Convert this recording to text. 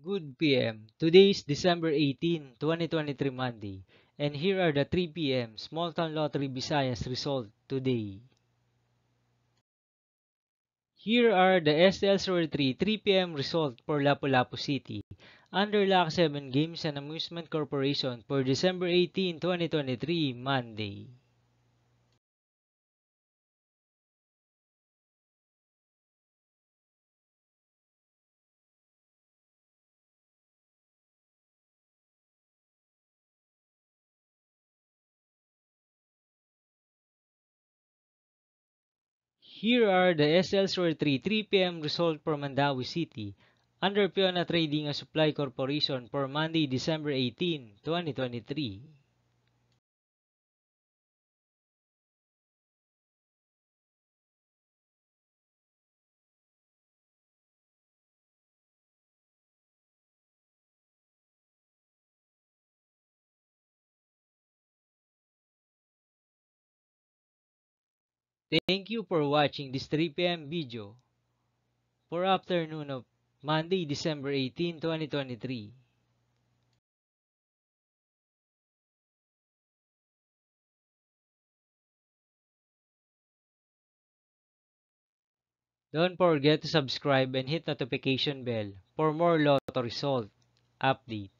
Good PM. Today is December 18, 2023 Monday, and here are the 3 PM Small Town Lottery Visayas result today. Here are the SL03 3 PM result for Lapu-Lapu City under Lock 7 Games and Amusement Corporation for December 18, 2023 Monday. Here are the SL03 3 PM result for Mandawi City under Fiona Trading and Supply Corporation for Monday, December 18, 2023. Thank you for watching this 3 PM video for afternoon of Monday, December 18, 2023. Don't forget to subscribe and hit notification bell for more lotto result update.